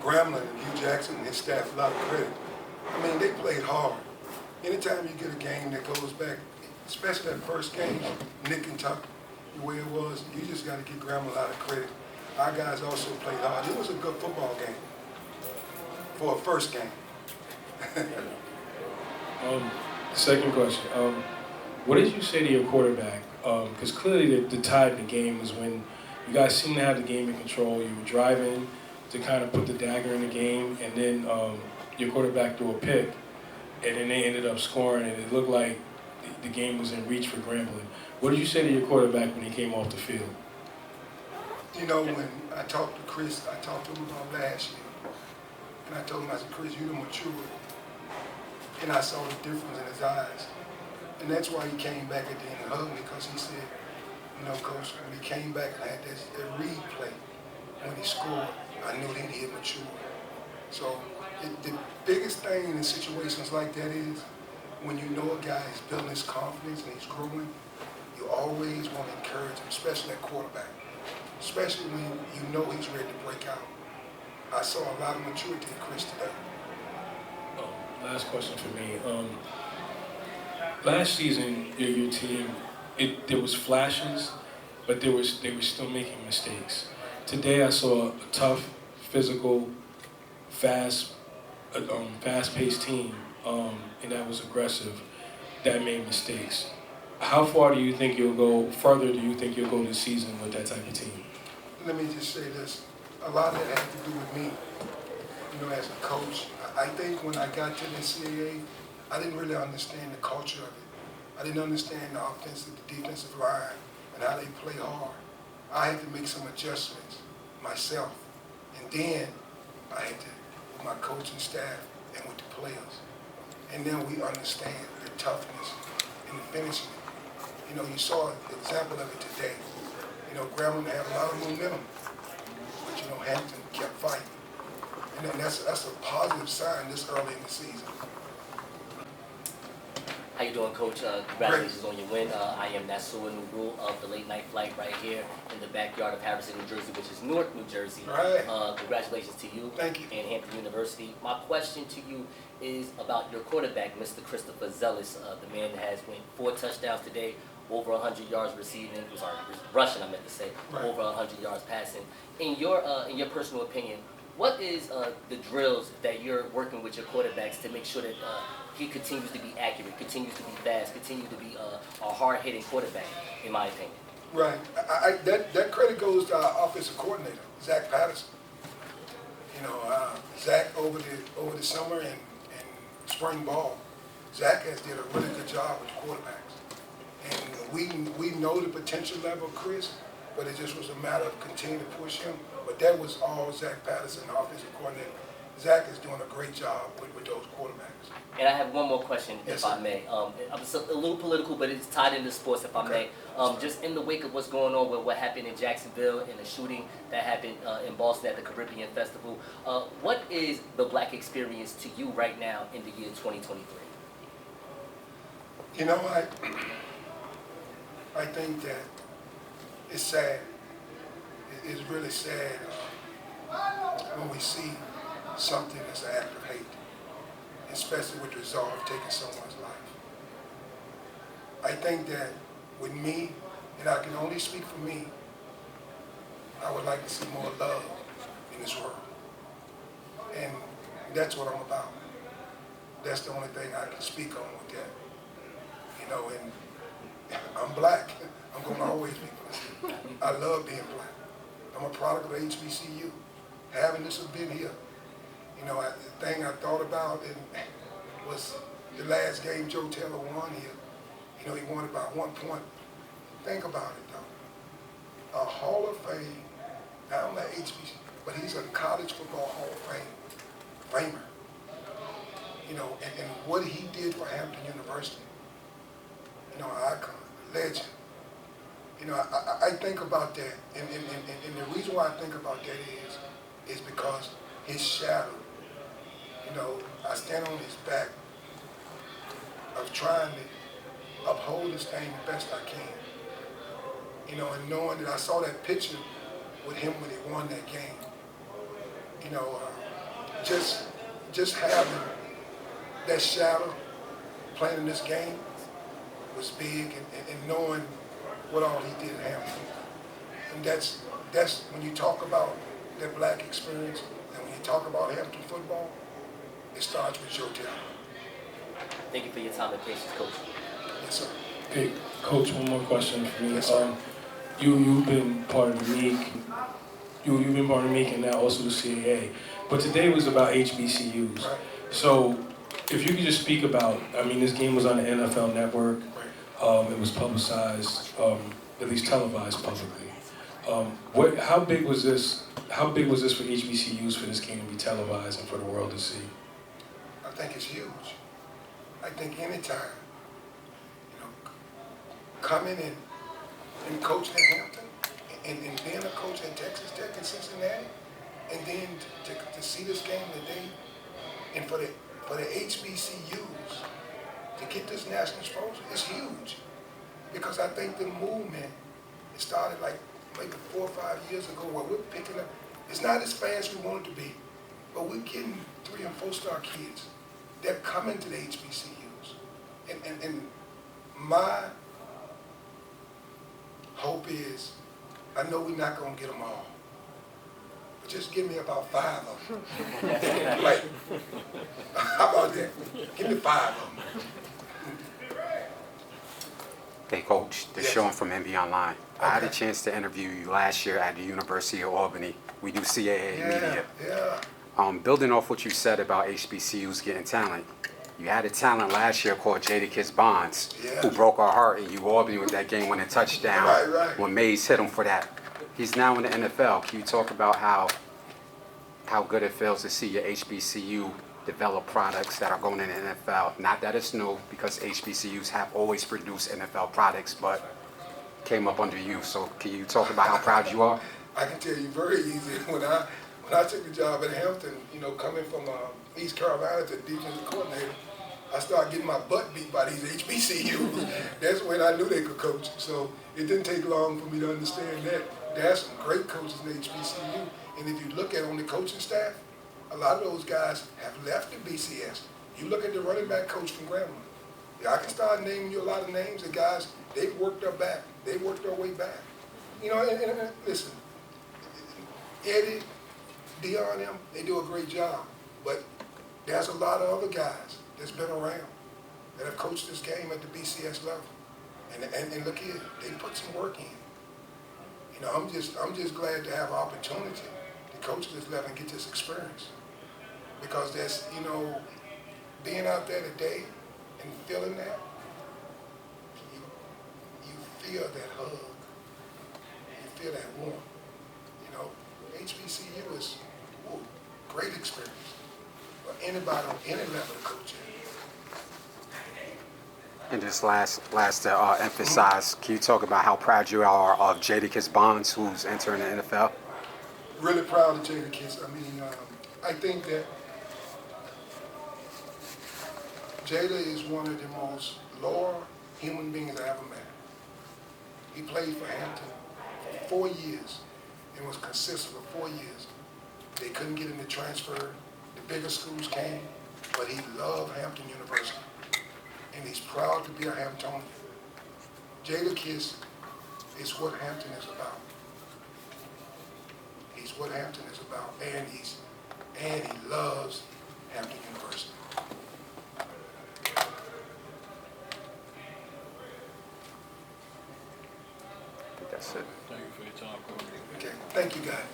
Grambling and Hugh Jackson and his staff a lot of credit. I mean, they played hard. Anytime you get a game that goes back, especially that first game, Nick and Tuck, the way it was, you just got to give Grambling a lot of credit. Our guys also played hard. It was a good football game for a first game. Second question. What did you say to your quarterback? Because clearly the tide in the game was when you guys seemed to have the game in control. You were driving to kind of put the dagger in the game, and then your quarterback threw a pick, and then they ended up scoring, and it looked like the game was in reach for Grambling. What did you say to your quarterback when he came off the field? You know, when I talked to Chris, I talked to him about last year, and I told him, I said, Chris, you're the mature. And I saw the difference in his eyes. And that's why he came back at the end and hugged me, because he said, you know, Coach, when he came back and had that read play, when he scored, I knew that he had matured. So the biggest thing in situations like that is when you know a guy is building his confidence and he's growing, you always want to encourage him, especially at quarterback, especially when you know he's ready to break out. I saw a lot of maturity in Chris today. Last question for me. Last season, your team, there was flashes, but they were still making mistakes. Today, I saw a tough, physical, fast-paced team, and that was aggressive, that made mistakes. How far do you think you'll go? Further, do you think you'll go this season with that type of team? Let me just say this: a lot of that had to do with me. You know, as a coach, I think when I got to the NCAA, I didn't really understand the culture of it. I didn't understand the offensive, the defensive line, and how they play hard. I had to make some adjustments myself. And then I had to, with my coaching staff and with the players. And then we understand the toughness and the finishing. You know, you saw the example of it today. You know, Grambling had a lot of momentum, but you know, Hampton kept fighting. And then that's a positive sign this early in the season. How you doing, Coach? Congratulations on your win. I am Nasua Nurul of the Late Night Flight right here in the backyard of Harrison, New Jersey, which is Newark, New Jersey. Right. Congratulations to you. Thank you. And Hampton University. My question to you is about your quarterback, Mr. Christopher Zealous, the man that has went 4 touchdowns today, over 100 yards receiving. Sorry, rushing. I meant to say right. Over 100 yards passing. In your personal opinion, what is the drills that you're working with your quarterbacks to make sure that he continues to be accurate, continues to be fast, continues to be a hard-hitting quarterback, in my opinion? Right. That credit goes to our offensive coordinator, Zach Patterson. You know, Zach over the summer and spring ball, Zach has did a really good job with the quarterbacks. And we know the potential level of Chris, but it just was a matter of continuing to push him. But that was all Zach Patterson, the offensive coordinator. Zach is doing a great job with those quarterbacks. And I have one more question, yes, if I may. It's a little political, but it's tied into sports, if I may. Just in the wake of what's going on with what happened in Jacksonville and the shooting that happened in Boston at the Caribbean Festival, what is the black experience to you right now in the year 2023? You know, I think that it's sad. It's really sad when we see something that's an act of hate, especially with the result of taking someone's life. I think that with me, and I can only speak for me, I would like to see more love in this world. And that's what I'm about. That's the only thing I can speak on with that. You know, and I'm black. I'm going to always be black. I love being black. I'm a product of HBCU. Having this event here, you know, the thing I thought about was the last game Joe Taylor won here. You know, he won it by 1 point. Think about it, though. A Hall of Fame, not only HBCU, but he's a college football Hall of Famer. You know, and what he did for Hampton University, you know, an icon, legend. You know, I think about that, and the reason why I think about that is because his shadow, you know, I stand on his back of trying to uphold this thing the best I can. You know, and knowing that I saw that picture with him when he won that game. You know, just having that shadow playing in this game was big, and knowing what all he did at Hampton. And that's when you talk about that black experience, and when you talk about Hampton football, it starts with your talent. Thank you for your time and patience, Coach. Yes, sir. Okay, Coach, one more question for me. Yes, sir. You've been part of the league. You've been part of the league and now also the CAA. But today was about HBCUs. Right. So if you could just speak about, I mean, this game was on the NFL Network. Right. It was publicized, at least televised publicly. How big was this? How big was this for HBCUs for this game to be televised and for the world to see? I think it's huge. I think anytime, coming and coaching at Hampton, and being a coach at Texas Tech and Cincinnati, and then to see this game today, and for the HBCUs to get this national exposure, it's huge. Because I think the movement, it started like maybe 4 or 5 years ago, where we're picking up. It's not as fast as we want it to be, but we're getting 3- and 4-star kids. They're coming to the HBCUs, and my hope is, I know we're not gonna get them all, but just give me about 5 of them. Like, how about that? Give me 5 of them. Hey, Coach, this is Yes. Sean from NB Online. I had a Okay. chance to interview you last year at the University of Albany. We do CAA media. Yeah. Building off what you said about HBCUs getting talent, you had a talent last year called Jadakiss Bonds, Yeah. who broke our heart in Albany with that game-winning touchdown Right. when Mays hit him for that. He's now in the NFL. Can you talk about how good it feels to see your HBCU develop products that are going in the NFL? Not that it's new, because HBCUs have always produced NFL products, but came up under you. So can you talk about how proud you are? I can tell you very easy. When I took the job at Hampton, coming from East Carolina to defensive coordinator, I started getting my butt beat by these HBCUs. That's when I knew they could coach. So it didn't take long for me to understand that there's some great coaches in the HBCU. And if you look at on the coaching staff, a lot of those guys have left the BCS. You look at the running back coach from Grambling. Yeah, I can start naming you a lot of names of guys. They've worked their back. They worked their way back. And listen, Eddie, Dion, them, they do a great job. But there's a lot of other guys that's been around that have coached this game at the BCS level. And look here, they put some work in. I'm just glad to have opportunity to coach this level and get this experience. Because there's, being out there today and feeling that, you feel that hug. You feel that warmth. HBCU is great experience for anybody on any level to coach in. And just last to emphasize, can you talk about how proud you are of Jadakiss Bonds, who's entering the NFL? Really proud of Jadakiss. I think that Jada is one of the most loyal human beings I ever met. He played for Hampton for 4 years and was consistent for 4 years. They couldn't get him to transfer. The bigger schools came, but he loved Hampton University. And he's proud to be a Hamptonian. Jadakiss is what Hampton is about. He's what Hampton is about, and he loves Hampton University. That's it. Thank you for your time, Coach. Okay, thank you guys.